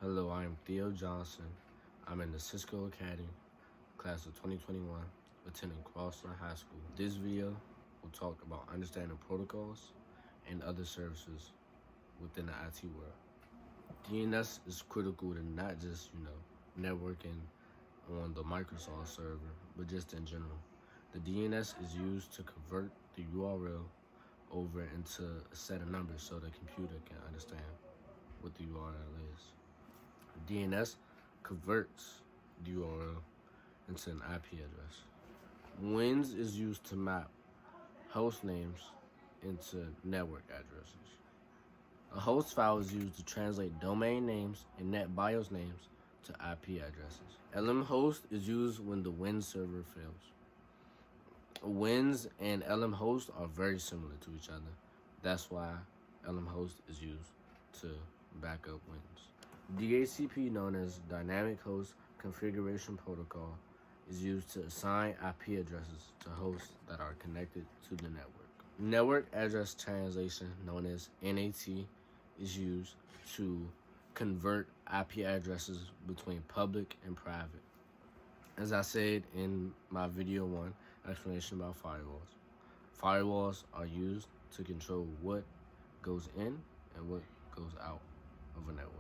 Hello, I am Theo Johnson. I'm in the Cisco Academy, class of 2021, attending Crossland High School. This video will talk about understanding protocols and other services within the IT world. DNS is critical to not just, networking on the Microsoft server, but just in general. The DNS is used to convert the URL over into a set of numbers so the computer can understand what the URL is. DNS converts the URL into an IP address. WINS is used to map host names into network addresses. A host file is used to translate domain names and NetBIOS names to IP addresses. LMHost is used when the WINS server fails. WINS and LMHost are very similar to each other. That's why LMHost is used to back up WINS. DHCP, known as Dynamic Host Configuration Protocol, is used to assign IP addresses to hosts that are connected to the network. Network address translation, known as NAT, is used to convert IP addresses between public and private. As I said in my video 1, explanation about firewalls. Firewalls are used to control what goes in and what goes out of a network.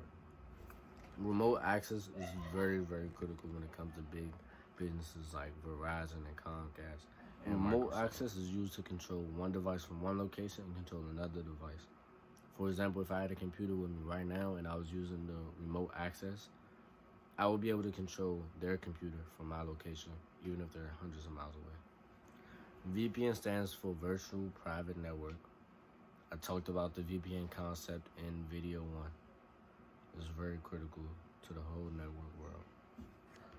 Remote access is very, very critical when it comes to big businesses like Verizon and Comcast. And remote access is used to control one device from one location and control another device. For example, if I had a computer with me right now and I was using the remote access, I would be able to control their computer from my location, even if they're hundreds of miles away. VPN stands for Virtual Private Network. I talked about the VPN concept in video 1. It's very critical to the whole network world.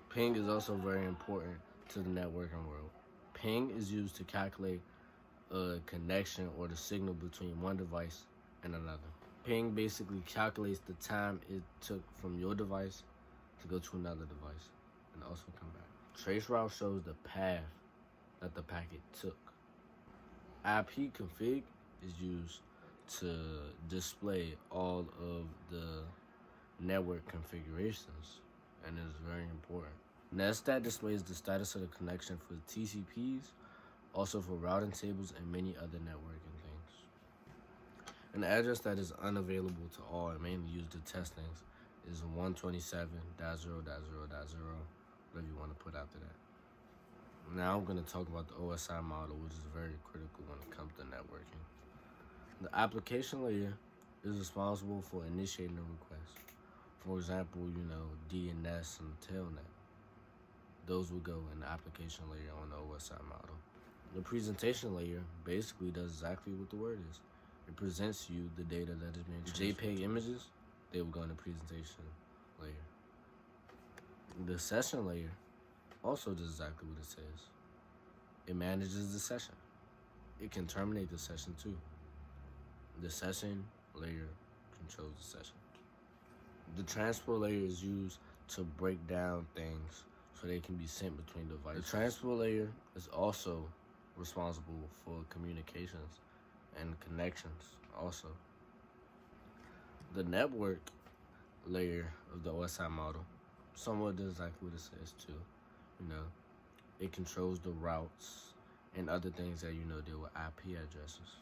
Ping is also very important to the networking world. Ping is used to calculate a connection or the signal between one device and another. Ping basically calculates the time it took from your device to go to another device and also come back. Traceroute shows the path that the packet took. ipconfig is used to display all of the network configurations and is very important. Netstat displays the status of the connection for TCPs, also for routing tables and many other networking things. An address that is unavailable to all and mainly used to test things is 127.0.0.0, whatever you want to put after that. Now I'm going to talk about the OSI model, which is very critical when it comes to networking. The application layer is responsible for initiating a request. For example, DNS and Telnet. Those will go in the application layer on the OSI model. The presentation layer basically does exactly what the word is. It presents you the data that is being transferred. JPEG images, they will go in the presentation layer. The session layer also does exactly what it says. It manages the session. It can terminate the session too. The session layer controls the session. The transport layer is used to break down things so they can be sent between devices. The transport layer is also responsible for communications and connections also. The network layer of the OSI model somewhat does exactly what it says too. It controls the routes and other things that deal with IP addresses.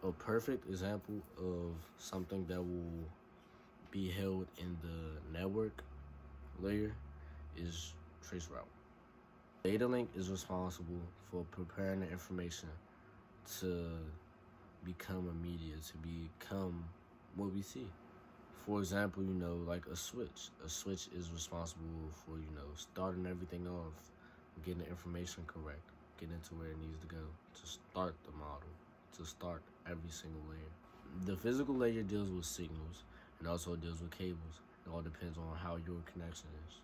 A perfect example of something that will be held in the network layer is traceroute. Data link is responsible for preparing the information to become a media, to become what we see. For example, like a switch. A switch is responsible for, starting everything off, getting the information correct, getting it to where it needs to go, to start the model, to start every single layer. The physical layer deals with signals and also deals with cables. It all depends on how your connection is.